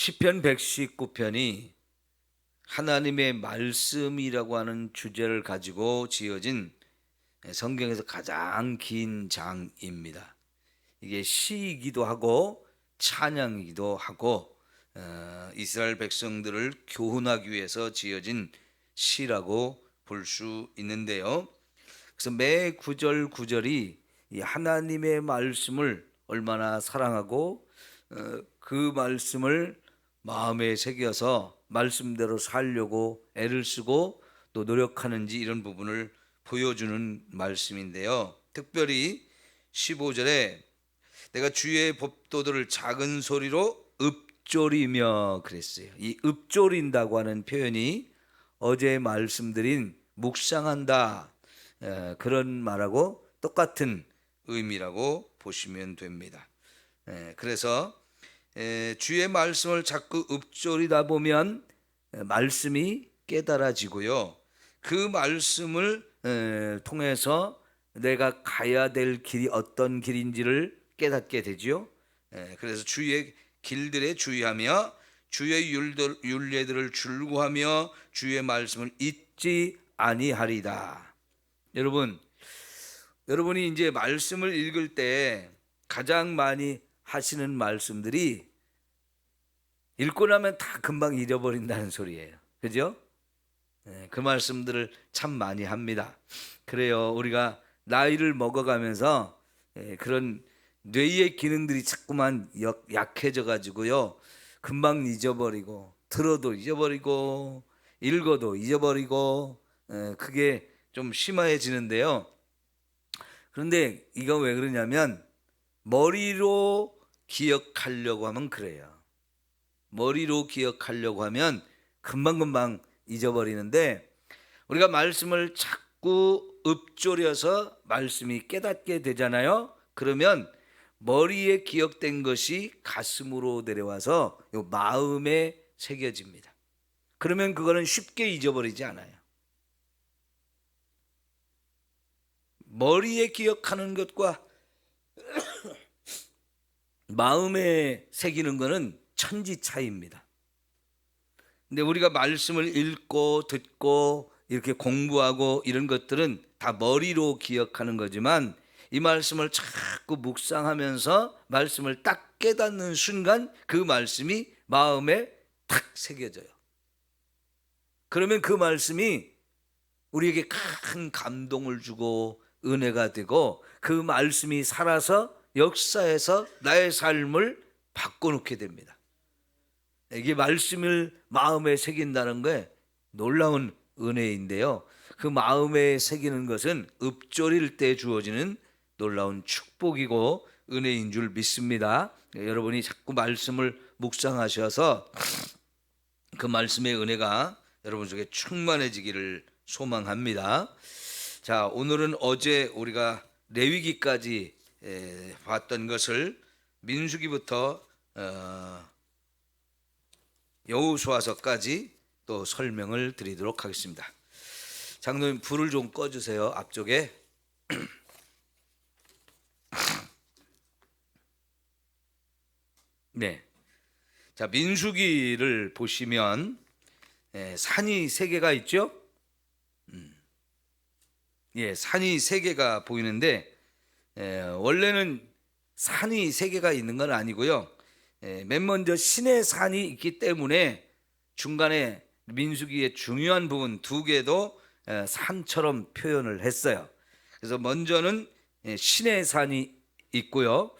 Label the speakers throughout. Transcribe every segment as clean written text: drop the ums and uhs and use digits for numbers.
Speaker 1: 시편 119편이 하나님의 말씀이라고 하는 주제를 가지고 지어진 성경에서 가장 긴 장입니다. 이게 시이기도 하고 찬양이기도 하고 이스라엘 백성들을 교훈하기 위해서 지어진 시라고 볼 수 있는데요. 그래서 매 구절 구절이 이 하나님의 말씀을 얼마나 사랑하고 그 말씀을 마음에 새겨서 말씀대로 살려고 애를 쓰고 또 노력하는지 이런 부분을 보여주는 말씀인데요. 특별히 15절에 내가 주의 법도들을 작은 소리로 읊조리며 그랬어요. 이 읊조린다고 하는 표현이 어제 말씀드린 묵상한다 그런 말하고 똑같은 의미라고 보시면 됩니다. 그래서 주의 말씀을 자꾸 읊조리다 보면 말씀이 깨달아지고요. 그 말씀을 통해서 내가 가야 될 길이 어떤 길인지를 깨닫게 되죠. 그래서 주의 길들에 주의하며 주의 율례들을 줄구하며 주의 말씀을 잊지 아니하리다. 여러분이 이제 말씀을 읽을 때 가장 많이 하시는 말씀들이 읽고 나면 다 금방 잊어버린다는 소리예요. 그죠? 그 말씀들을 참 많이 합니다. 그래요. 우리가 나이를 먹어가면서 그런 뇌의 기능들이 자꾸만 약해져 가지고요. 금방 잊어버리고 들어도 잊어버리고 읽어도 잊어버리고 그게 좀 심해지는데요. 그런데 이거 왜 그러냐면 머리로 기억하려고 하면 그래요. 머리로 기억하려고 하면 금방금방 잊어버리는데 우리가 말씀을 자꾸 읊조려서 말씀이 깨닫게 되잖아요. 그러면 머리에 기억된 것이 가슴으로 내려와서 마음에 새겨집니다. 그러면 그거는 쉽게 잊어버리지 않아요. 머리에 기억하는 것과 마음에 새기는 것은 천지 차이입니다. 근데 우리가 말씀을 읽고 듣고 이렇게 공부하고 이런 것들은 다 머리로 기억하는 거지만 이 말씀을 자꾸 묵상하면서 말씀을 딱 깨닫는 순간 그 말씀이 마음에 탁 새겨져요. 그러면 그 말씀이 우리에게 큰 감동을 주고 은혜가 되고 그 말씀이 살아서 역사에서 나의 삶을 바꿔놓게 됩니다. 이게 말씀을 마음에 새긴다는 게 놀라운 은혜인데요. 그 마음에 새기는 것은 읊조릴 때 주어지는 놀라운 축복이고 은혜인 줄 믿습니다. 여러분이 자꾸 말씀을 묵상하셔서 그 말씀의 은혜가 여러분 속에 충만해지기를 소망합니다. 자, 오늘은 어제 우리가 레위기까지 봤던 것을 민수기부터 여호수아서까지 또 설명을 드리도록 하겠습니다. 장로님 불을 좀 꺼주세요. 앞쪽에. 네. 자, 민수기를 보시면 산이 세 개가 있죠. 산이 세 개가 보이는데 원래는 산이 세 개가 있는 건 아니고요. 맨 먼저 신의 산이 있기 때문에 중간에 민수기의 중요한 부분 두 개도 산처럼 표현을 했어요. 그래서 먼저는 신의 산이 있고요.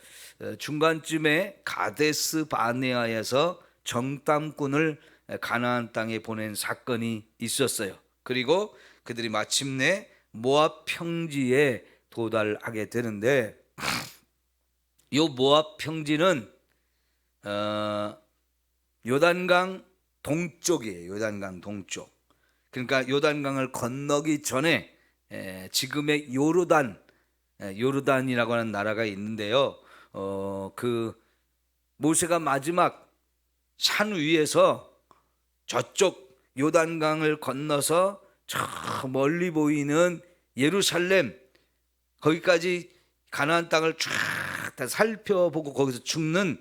Speaker 1: 중간쯤에 가데스 바네아에서 정탐꾼을 가나안 땅에 보낸 사건이 있었어요. 그리고 그들이 마침내 모압 평지에 도달하게 되는데 이 모압 평지는 요단강 동쪽이에요. 요단강 동쪽. 그러니까 요단강을 건너기 전에 지금의 요르단이라고 하는 나라가 있는데요. 그 모세가 마지막 산 위에서 저쪽 요단강을 건너서 저 멀리 보이는 예루살렘 거기까지 가나안 땅을 쫙 다 살펴보고 거기서 죽는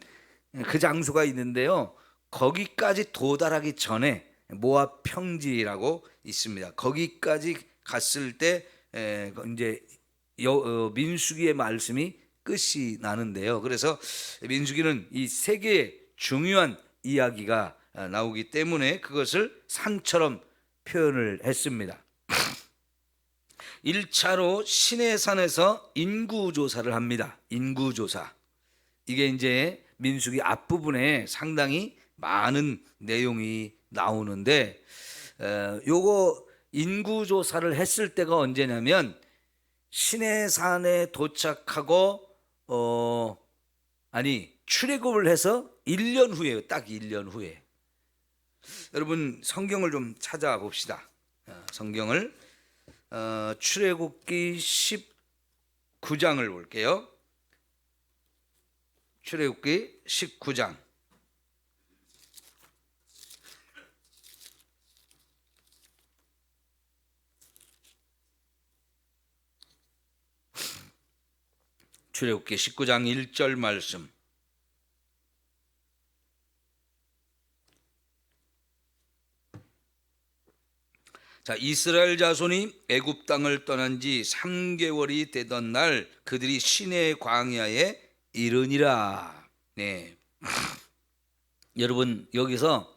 Speaker 1: 그 장소가 있는데요. 거기까지 도달하기 전에 모압 평지라고 있습니다. 거기까지 갔을 때 이제 민수기의 말씀이 끝이 나는데요. 그래서 민수기는 이 세 개의 중요한 이야기가 나오기 때문에 그것을 산처럼 표현을 했습니다. 1차로 시내산에서 인구조사를 합니다. 인구조사. 이게 이제 민수기 앞부분에 상당히 많은 내용이 나오는데 요거 인구조사를 했을 때가 언제냐면 시내산에 도착하고 출애굽을 해서 1년 후에요. 딱 1년 후에. 여러분 성경을 좀 찾아봅시다. 성경을 출애굽기 19장을 볼게요. 출애굽기 19장. 출애굽기 19장 1절 말씀. 자, 이스라엘 자손이 애굽 땅을 떠난 지 3개월이 되던 날 그들이 시내 광야에 이르니라. 네. 여러분 여기서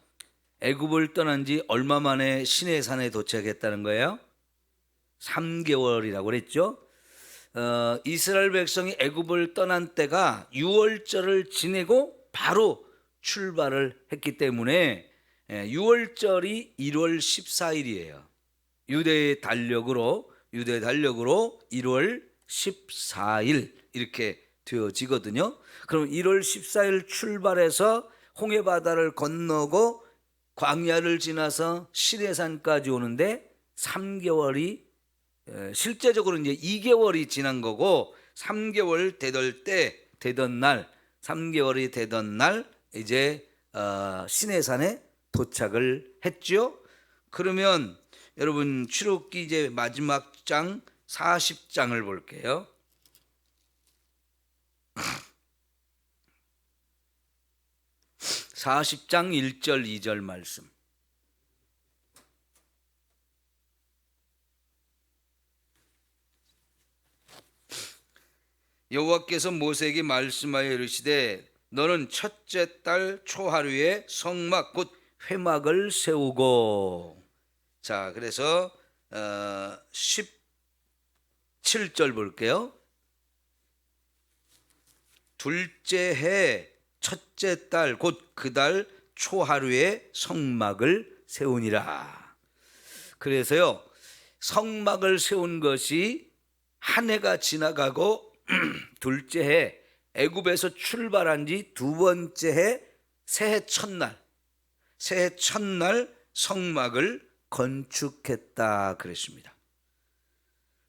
Speaker 1: 애굽을 떠난 지 얼마 만에 시내산에 도착했다는 거예요? 3개월이라고 그랬죠? 이스라엘 백성이 애굽을 떠난 때가 6월절을 지내고 바로 출발을 했기 때문에 6월절이 1월 14일이에요. 유대 달력으로 1월 14일 이렇게 되어지거든요. 그럼 1월 14일 출발해서 홍해바다를 건너고 광야를 지나서 시내산까지 오는데 3개월이 실제적으로 이제 2개월이 지난 거고 3개월 되던 날 이제 시내산에 도착을 했죠. 그러면 여러분 출애굽기 이제 마지막 장 40장을 볼게요. 40장 1절 2절 말씀. 여호와께서 모세에게 말씀하여 이르시되 너는 첫째 달 초하루에 성막 곧 회막을 세우고. 자, 그래서 17절 볼게요. 둘째 해 첫째 달 곧 그 달 초하루에 성막을 세우니라. 그래서요 성막을 세운 것이 한 해가 지나가고 둘째 해 애굽에서 출발한 지 두 번째 해 새해 첫날 성막을 건축했다 그랬습니다.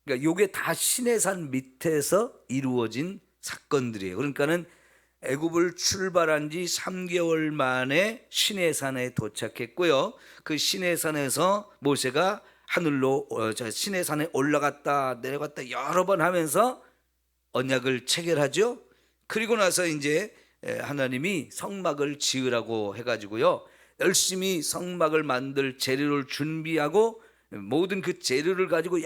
Speaker 1: 그러니까 요게 다 시내산 밑에서 이루어진 사건들이에요. 그러니까는 애굽을 출발한 지 3개월 만에 시내산에 도착했고요. 그 시내산에서 모세가 하늘로 시내산에 올라갔다 내려갔다 여러 번 하면서 언약을 체결하죠. 그리고 나서 이제 하나님이 성막을 지으라고 해가지고요 열심히 성막을 만들 재료를 준비하고 모든 그 재료를 가지고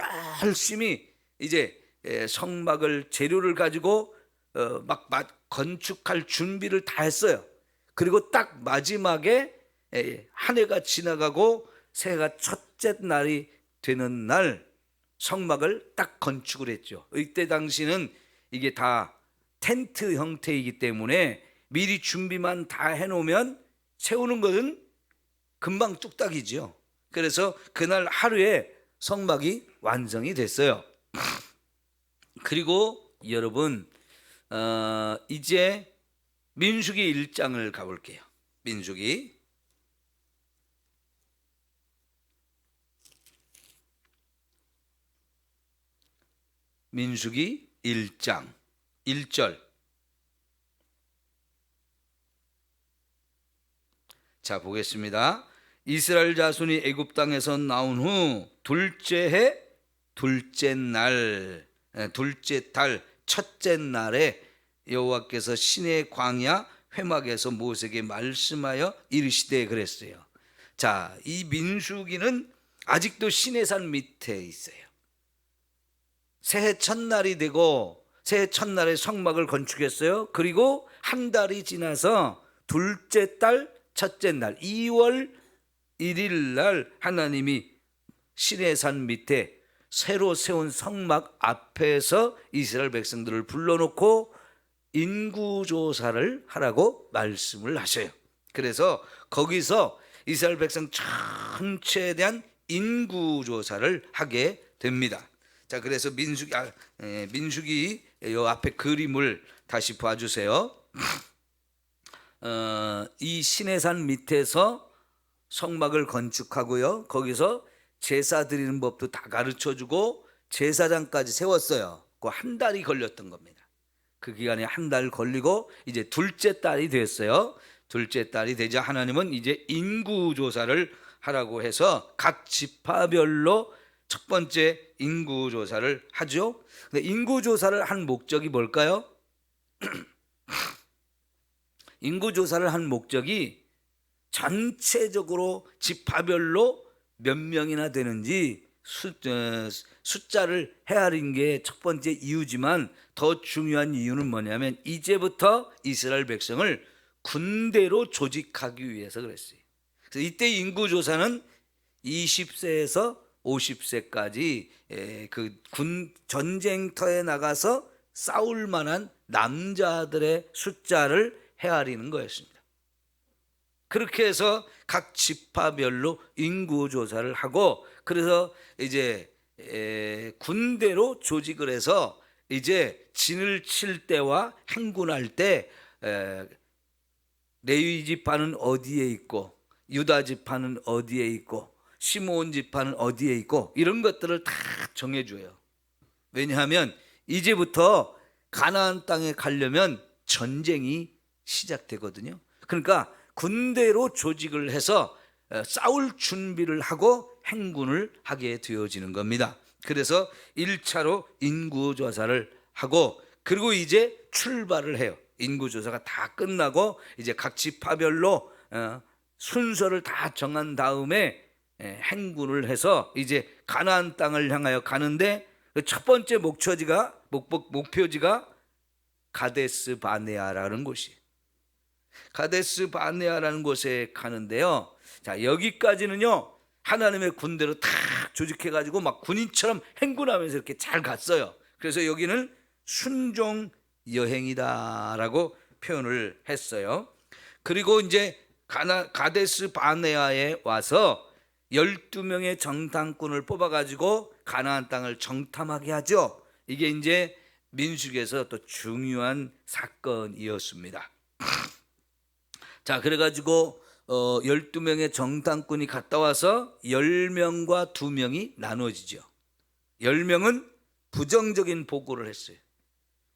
Speaker 1: 열심히 이제 성막을 재료를 가지고 막 건축할 준비를 다 했어요. 그리고 딱 마지막에 한 해가 지나가고 새해가 첫째 날이 되는 날 성막을 딱 건축을 했죠. 이때 당시는 이게 다 텐트 형태이기 때문에 미리 준비만 다 해놓으면 세우는 것은 금방 뚝딱이죠. 그래서 그날 하루에 성막이 완성이 됐어요. 그리고 여러분 이제 민수기 1장을 가볼게요. 민수기 1장 1절. 자 보겠습니다. 이스라엘 자손이 애굽 땅에서 나온 후 둘째 해 둘째 달 첫째 날에 여호와께서 시내 광야 회막에서 모세에게 말씀하여 이르시되 그랬어요. 자, 이 민수기는 아직도 시내산 밑에 있어요. 새해 첫날이 되고 새해 첫날에 성막을 건축했어요. 그리고 한 달이 지나서 둘째 달 첫째 날 2월 1일 날 하나님이 시내산 밑에 새로 세운 성막 앞에서 이스라엘 백성들을 불러놓고 인구조사를 하라고 말씀을 하셔요. 그래서 거기서 이스라엘 백성 전체에 대한 인구조사를 하게 됩니다. 자, 그래서 민수기 요 앞에 그림을 다시 봐주세요. 이 시내산 밑에서 성막을 건축하고요. 거기서 제사 드리는 법도 다 가르쳐주고 제사장까지 세웠어요. 그 한 달이 걸렸던 겁니다. 그 기간에 한 달 걸리고 이제 둘째 달이 됐어요. 둘째 달이 되자 하나님은 이제 인구조사를 하라고 해서 각 지파별로 첫 번째 인구조사를 하죠. 근데 인구조사를 한 목적이 뭘까요? 인구조사를 한 목적이 전체적으로 지파별로 몇 명이나 되는지 숫자를 헤아린 게 첫 번째 이유지만 더 중요한 이유는 뭐냐면 이제부터 이스라엘 백성을 군대로 조직하기 위해서 그랬어요. 그래서 이때 인구조사는 20세에서 50세까지 그 군 전쟁터에 나가서 싸울 만한 남자들의 숫자를 헤아리는 거였습니다. 그렇게 해서 각 지파별로 인구조사를 하고 그래서 이제 군대로 조직을 해서 이제 진을 칠 때와 행군할 때 레위 지파는 어디에 있고 유다 지파는 어디에 있고 시므온 지파는 어디에 있고 이런 것들을 다 정해줘요. 왜냐하면 이제부터 가나안 땅에 가려면 전쟁이 시작되거든요. 그러니까 군대로 조직을 해서 싸울 준비를 하고 행군을 하게 되어지는 겁니다. 그래서 1차로 인구조사를 하고 그리고 이제 출발을 해요. 인구조사가 다 끝나고 이제 각 지파별로 순서를 다 정한 다음에 행군을 해서 이제 가나안 땅을 향하여 가는데 첫 번째 목표지가 가데스 바네아라는 곳이에요. 가데스 바네아라는 곳에 가는데요. 자, 여기까지는요 하나님의 군대로 탁 조직해가지고 막 군인처럼 행군하면서 이렇게 잘 갔어요. 그래서 여기는 순종 여행이다라고 표현을 했어요. 그리고 이제 가데스 바네아에 와서 12명의 정탐꾼을 뽑아가지고 가나안 땅을 정탐하게 하죠. 이게 이제 민수기에서 또 중요한 사건이었습니다. 자, 그래가지고 12명의 정탐꾼이 갔다 와서 10명과 2명이 나눠지죠. 10명은 부정적인 보고를 했어요.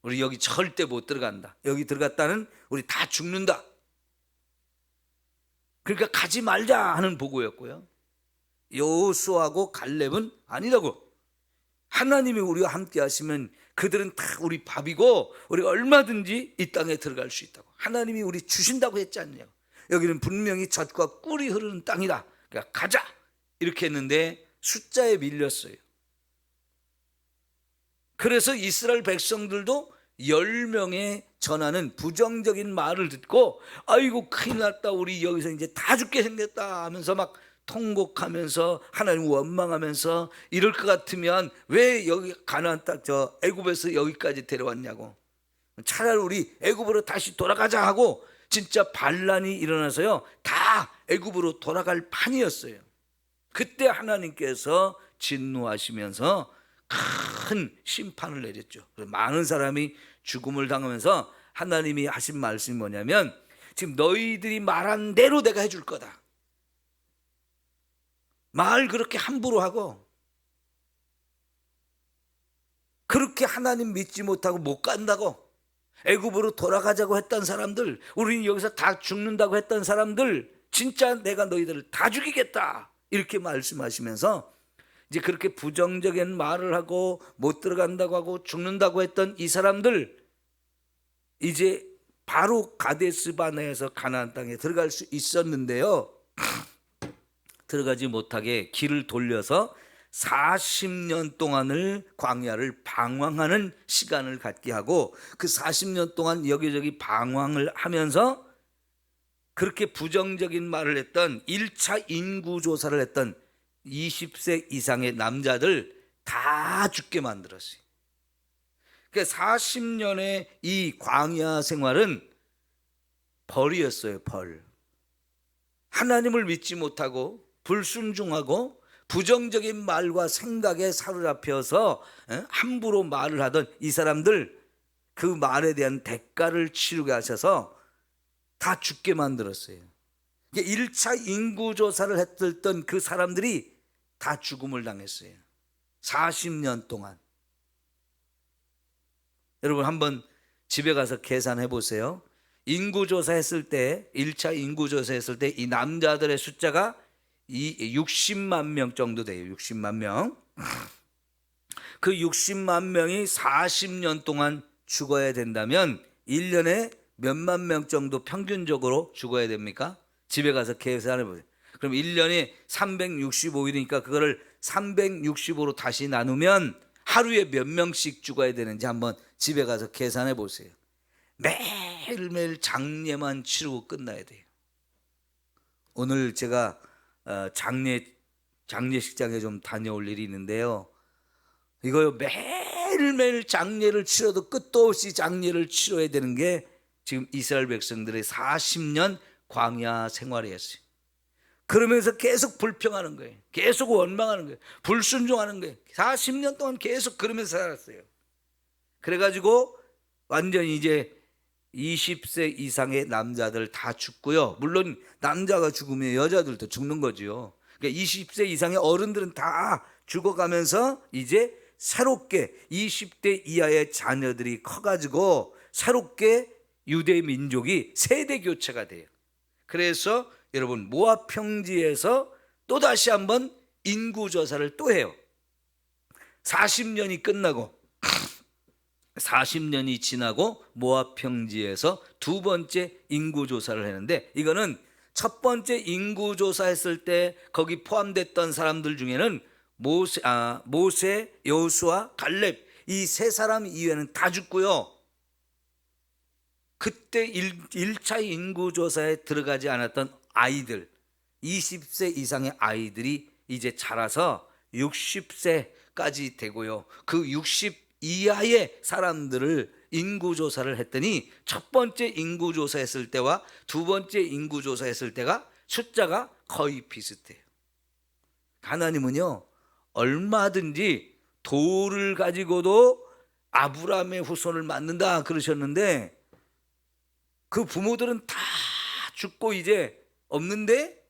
Speaker 1: 우리 여기 절대 못 들어간다. 여기 들어갔다는 우리 다 죽는다. 그러니까 가지 말자 하는 보고였고요. 여호수아하고 갈렙은 아니라고. 하나님이 우리와 함께 하시면 그들은 다 우리 밥이고 우리가 얼마든지 이 땅에 들어갈 수 있다고. 하나님이 우리 주신다고 했지 않냐고. 여기는 분명히 젖과 꿀이 흐르는 땅이다. 그러니까 가자 이렇게 했는데 숫자에 밀렸어요. 그래서 이스라엘 백성들도 10명의 전하는 부정적인 말을 듣고 아이고 큰일 났다, 우리 여기서 이제 다 죽게 생겼다 하면서 막 통곡하면서 하나님 원망하면서 이럴 것 같으면 왜 여기 가나안 땅 저 애굽에서 여기까지 데려왔냐고. 차라리 우리 애굽으로 다시 돌아가자 하고 진짜 반란이 일어나서요 다 애굽으로 돌아갈 판이었어요. 그때 하나님께서 진노하시면서 큰 심판을 내렸죠. 많은 사람이 죽음을 당하면서 하나님이 하신 말씀이 뭐냐면 지금 너희들이 말한 대로 내가 해줄 거다. 말 그렇게 함부로 하고 그렇게 하나님 믿지 못하고 못 간다고 애굽으로 돌아가자고 했던 사람들, 우리는 여기서 다 죽는다고 했던 사람들 진짜 내가 너희들을 다 죽이겠다 이렇게 말씀하시면서 이제 그렇게 부정적인 말을 하고 못 들어간다고 하고 죽는다고 했던 이 사람들 이제 바로 가데스바네에서 가나안 땅에 들어갈 수 있었는데요. 들어가지 못하게 길을 돌려서 40년 동안을 광야를 방황하는 시간을 갖게 하고, 그 40년 동안 여기저기 방황을 하면서 그렇게 부정적인 말을 했던 1차 인구조사를 했던 20세 이상의 남자들 다 죽게 만들었어요. 그러니까 40년의 이 광야 생활은 벌이었어요. 벌. 하나님을 믿지 못하고 불순종하고 부정적인 말과 생각에 사로잡혀서 함부로 말을 하던 이 사람들, 그 말에 대한 대가를 치르게 하셔서 다 죽게 만들었어요. 1차 인구조사를 했던 그 사람들이 다 죽음을 당했어요. 40년 동안. 여러분 한번 집에 가서 계산해 보세요. 인구조사 했을 때, 1차 인구조사 했을 때 이 남자들의 숫자가 60만 명 정도 돼요. 60만 명. 그 60만 명이 40년 동안 죽어야 된다면 1년에 몇만 명 정도 평균적으로 죽어야 됩니까? 집에 가서 계산해 보세요. 그럼 1년에 365일이니까 그거를 365로 다시 나누면 하루에 몇 명씩 죽어야 되는지 한번 집에 가서 계산해 보세요. 매일매일 장례만 치르고 끝나야 돼요. 오늘 제가 장례식장에 좀 다녀올 일이 있는데요. 이거 매일매일 장례를 치러도 끝도 없이 장례를 치러야 되는 게 지금 이스라엘 백성들의 40년 광야 생활이었어요. 그러면서 계속 불평하는 거예요. 계속 원망하는 거예요. 불순종하는 거예요. 40년 동안 계속 그러면서 살았어요. 그래가지고 완전히 이제 20세 이상의 남자들 다 죽고요. 물론 남자가 죽으면 여자들도 죽는 거죠. 그러니까 20세 이상의 어른들은 다 죽어가면서 이제 새롭게 20대 이하의 자녀들이 커가지고 새롭게 유대 민족이 세대 교체가 돼요. 그래서 여러분 모압 평지에서 또 다시 한번 인구조사를 또 해요. 40년이 끝나고 40년이 지나고 모압 평지에서 두 번째 인구조사를 했는데, 이거는 첫 번째 인구조사했을 때 거기 포함됐던 사람들 중에는 모세, 여호수아, 갈렙 이 세 사람 이외에는 다 죽고요. 그때 1차 인구조사에 들어가지 않았던 아이들, 20세 이상의 아이들이 이제 자라서 60세까지 되고요. 그 60 이하의 사람들을 인구조사를 했더니 첫 번째 인구조사했을 때와 두 번째 인구조사했을 때가 숫자가 거의 비슷해요. 하나님은요, 얼마든지 돌을 가지고도 아브라함의 후손을 낳는다 그러셨는데, 그 부모들은 다 죽고 이제 없는데,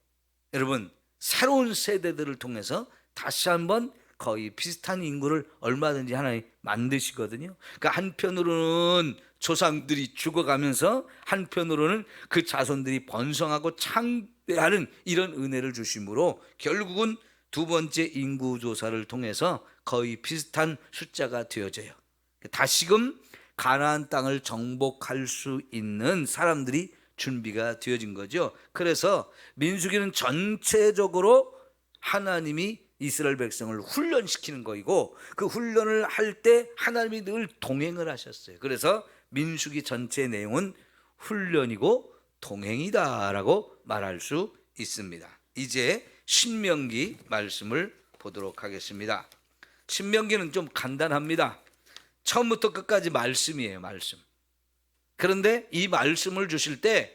Speaker 1: 여러분 새로운 세대들을 통해서 다시 한번 거의 비슷한 인구를 얼마든지 하나님 만드시거든요. 그러니까 한편으로는 조상들이 죽어가면서 한편으로는 그 자손들이 번성하고 창대하는 이런 은혜를 주심으로 결국은 두 번째 인구조사를 통해서 거의 비슷한 숫자가 되어져요. 다시금 가나안 땅을 정복할 수 있는 사람들이 준비가 되어진 거죠. 그래서 민수기는 전체적으로 하나님이 이스라엘 백성을 훈련시키는 거이고, 그 훈련을 할 때 하나님이 늘 동행을 하셨어요. 그래서 민수기 전체 내용은 훈련이고 동행이다라고 말할 수 있습니다. 이제 신명기 말씀을 보도록 하겠습니다. 신명기는 좀 간단합니다. 처음부터 끝까지 말씀이에요. 말씀. 그런데 이 말씀을 주실 때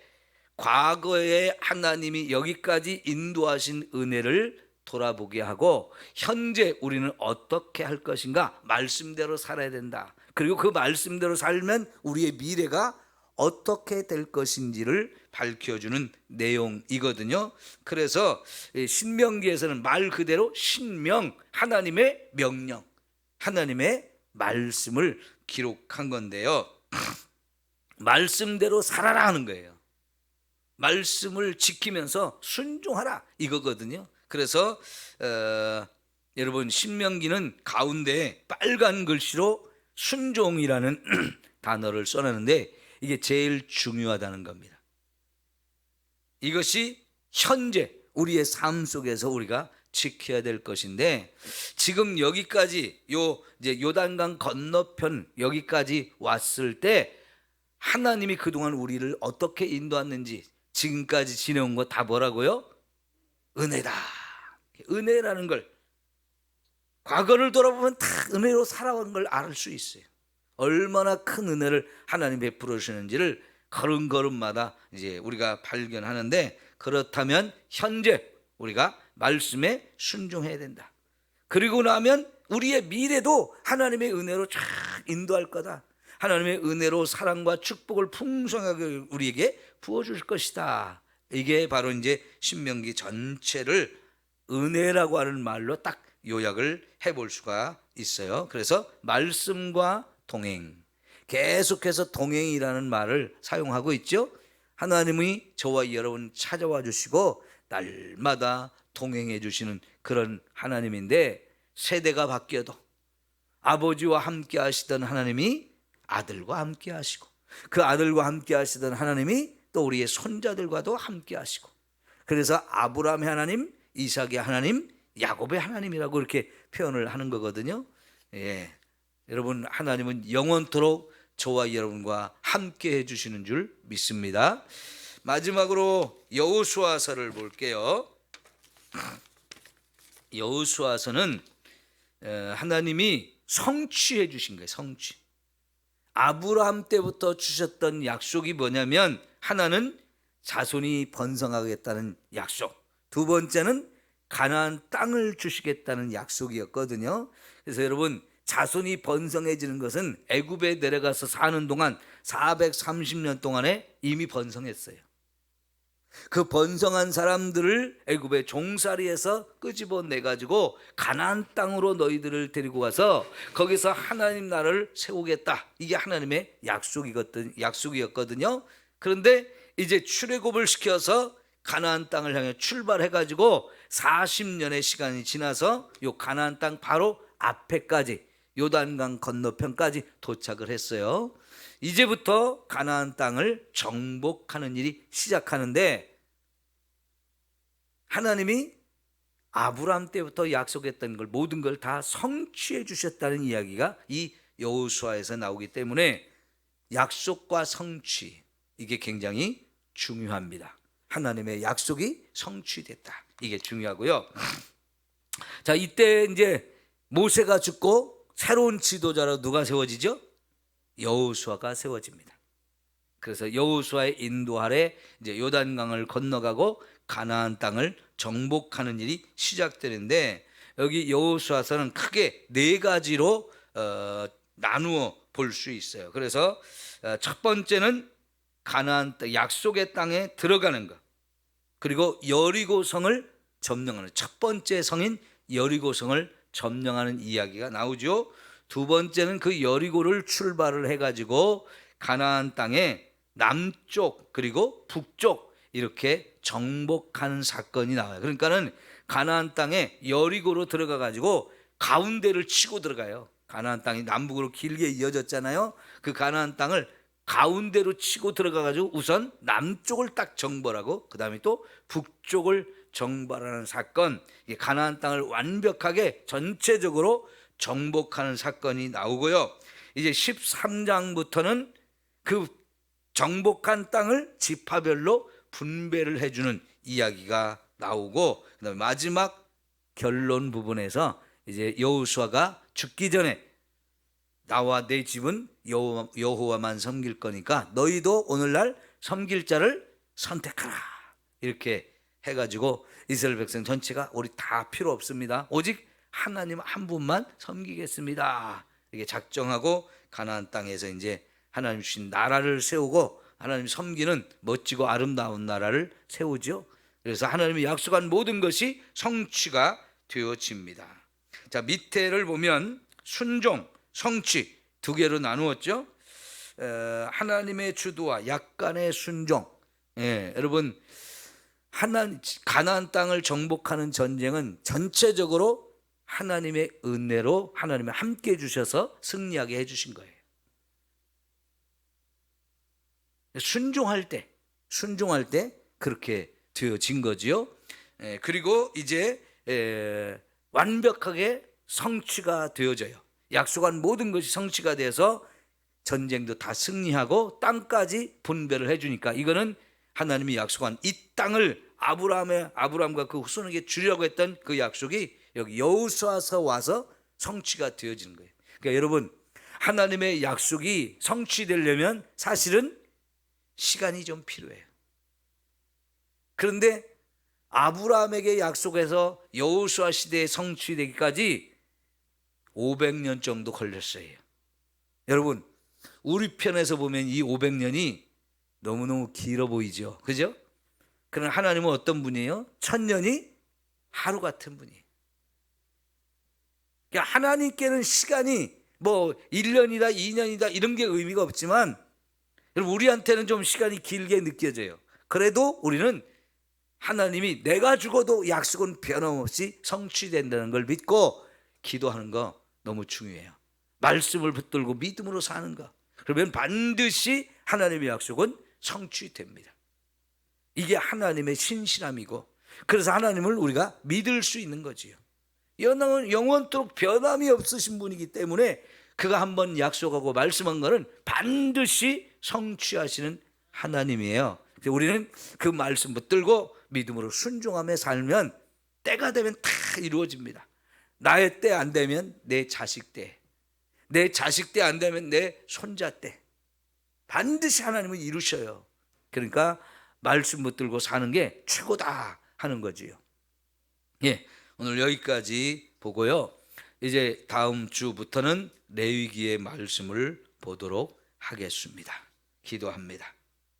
Speaker 1: 과거에 하나님이 여기까지 인도하신 은혜를 돌아보게 하고, 현재 우리는 어떻게 할 것인가, 말씀대로 살아야 된다. 그리고 그 말씀대로 살면 우리의 미래가 어떻게 될 것인지를 밝혀주는 내용이거든요. 그래서 신명기에서는 말 그대로 신명, 하나님의 명령, 하나님의 말씀을 기록한 건데요. 말씀대로 살아라 하는 거예요. 말씀을 지키면서 순종하라 이거거든요. 그래서 여러분 신명기는 가운데 빨간 글씨로 순종이라는 단어를 써놨는데, 이게 제일 중요하다는 겁니다. 이것이 현재 우리의 삶 속에서 우리가 지켜야 될 것인데, 지금 여기까지 이제 요단강 건너편 여기까지 왔을 때 하나님이 그동안 우리를 어떻게 인도했는지 지금까지 지내온 거 다 뭐라고요? 은혜다. 은혜라는 걸 과거를 돌아보면 다 은혜로 살아온 걸 알 수 있어요. 얼마나 큰 은혜를 하나님 베풀어 주시는지를 걸음걸음마다 이제 우리가 발견하는데, 그렇다면 현재 우리가 말씀에 순종해야 된다. 그리고 나면 우리의 미래도 하나님의 은혜로 쫙 인도할 거다. 하나님의 은혜로 사랑과 축복을 풍성하게 우리에게 부어줄 것이다. 이게 바로 이제 신명기 전체를 은혜라고 하는 말로 딱 요약을 해볼 수가 있어요. 그래서 말씀과 동행, 계속해서 동행이라는 말을 사용하고 있죠. 하나님이 저와 여러분 찾아와 주시고 날마다 동행해 주시는 그런 하나님인데, 세대가 바뀌어도 아버지와 함께 하시던 하나님이 아들과 함께 하시고, 그 아들과 함께 하시던 하나님이 또 우리의 손자들과도 함께 하시고, 그래서 아브라함의 하나님, 이삭의 하나님, 야곱의 하나님이라고 이렇게 표현을 하는 거거든요. 예, 여러분, 하나님은 영원토록 저와 여러분과 함께 해주시는 줄 믿습니다. 마지막으로 여호수아서를 볼게요. 여호수아서는 하나님이 성취해 주신 거예요. 성취. 아브라함 때부터 주셨던 약속이 뭐냐면, 하나는 자손이 번성하겠다는 약속, 두 번째는 가나안 땅을 주시겠다는 약속이었거든요. 그래서 여러분, 자손이 번성해지는 것은 애굽에 내려가서 사는 동안 430년 동안에 이미 번성했어요. 그 번성한 사람들을 애굽의 종살이에서 끄집어내 가지고 가나안 땅으로 너희들을 데리고 가서 거기서 하나님 나라를 세우겠다. 이게 하나님의 약속이었거든요. 그런데 이제 출애굽을 시켜서 가나안 땅을 향해 출발해 가지고 40년의 시간이 지나서 요 가나안 땅 바로 앞에까지, 요단강 건너편까지 도착을 했어요. 이제부터 가나안 땅을 정복하는 일이 시작하는데, 하나님이 아브라함 때부터 약속했던 걸 모든 걸 다 성취해 주셨다는 이야기가 이 여호수아에서 나오기 때문에 약속과 성취, 이게 굉장히 중요합니다. 하나님의 약속이 성취됐다, 이게 중요하고요. 자, 이때 이제 모세가 죽고 새로운 지도자로 누가 세워지죠? 여호수아가 세워집니다. 그래서 여호수아의 인도 아래 이제 요단강을 건너가고 가나안 땅을 정복하는 일이 시작되는데, 여기 여호수아서는 크게 네 가지로 나누어 볼 수 있어요. 그래서 첫 번째는 가나안 땅, 약속의 땅에 들어가는 것, 그리고 여리고성을 점령하는, 첫 번째 성인 여리고성을 점령하는 이야기가 나오죠. 두 번째는 그 여리고를 출발을 해가지고 가나안 땅의 남쪽 그리고 북쪽 이렇게 정복하는 사건이 나와요. 그러니까는 가나안 땅에 여리고로 들어가 가지고 가운데를 치고 들어가요. 가나안 땅이 남북으로 길게 이어졌잖아요. 그 가나안 땅을 가운데로 치고 들어가 가지고 우선 남쪽을 딱 정벌하고 그 다음에 또 북쪽을 정벌하는 사건, 가나안 땅을 완벽하게 전체적으로 정복하는 사건이 나오고요. 이제 13장부터는 그 정복한 땅을 지파별로 분배를 해주는 이야기가 나오고, 그다음에 마지막 결론 부분에서 이제 여호수아가 죽기 전에 나와 내 집은 여호와만 섬길 거니까 너희도 오늘날 섬길 자를 선택하라, 이렇게 해가지고 이스라엘 백성 전체가 우리 다 필요 없습니다, 오직 하나님 한 분만 섬기겠습니다, 이렇게 작정하고 가나안 땅에서 이제 하나님 주신 나라를 세우고 하나님 섬기는 멋지고 아름다운 나라를 세우죠. 그래서 하나님이 약속한 모든 것이 성취가 되어집니다. 자, 밑에를 보면 순종, 성취 두 개로 나누었죠. 하나님의 주도와 약간의 순종. 여러분, 가나안 땅을 정복하는 전쟁은 전체적으로 하나님의 은혜로 하나님이 함께 해주셔서 승리하게 해주신 거예요. 순종할 때 그렇게 되어진 거지요. 그리고 이제 완벽하게 성취가 되어져요. 약속한 모든 것이 성취가 돼서 전쟁도 다 승리하고 땅까지 분배를 해주니까 이거는 하나님이 약속한 이 땅을 아브라함과 그 후손에게 주려고 했던 그 약속이 여기 여호수아서 와서 성취가 되어지는 거예요. 그러니까 여러분, 하나님의 약속이 성취되려면 사실은 시간이 좀 필요해요. 그런데 아브라함에게 약속해서 여호수아 시대에 성취되기까지 500년 정도 걸렸어요. 여러분, 우리 편에서 보면 이 500년이 너무너무 길어 보이죠. 그죠? 그러나 하나님은 어떤 분이에요? 1000년이 하루 같은 분이에요. 그러니까 하나님께는 시간이 뭐 1년이다 2년이다 이런 게 의미가 없지만 여러분, 우리한테는 좀 시간이 길게 느껴져요. 그래도 우리는 하나님이 내가 죽어도 약속은 변함없이 성취된다는 걸 믿고 기도하는 거 너무 중요해요. 말씀을 붙들고 믿음으로 사는 거, 그러면 반드시 하나님의 약속은 성취됩니다. 이게 하나님의 신실함이고, 그래서 하나님을 우리가 믿을 수 있는 거지요. 영원토록 변함이 없으신 분이기 때문에 그가 한번 약속하고 말씀한 것은 반드시 성취하시는 하나님이에요. 우리는 그 말씀 붙들고 믿음으로 순종하며 살면 때가 되면 다 이루어집니다. 나의 때 안 되면 내 자식 때, 내 자식 때 안 되면 내 손자 때 반드시 하나님은 이루셔요. 그러니까 말씀 붙들고 사는 게 최고다 하는 거지요. 예, 오늘 여기까지 보고요. 이제 다음 주부터는 레위기의 말씀을 보도록 하겠습니다. 기도합니다.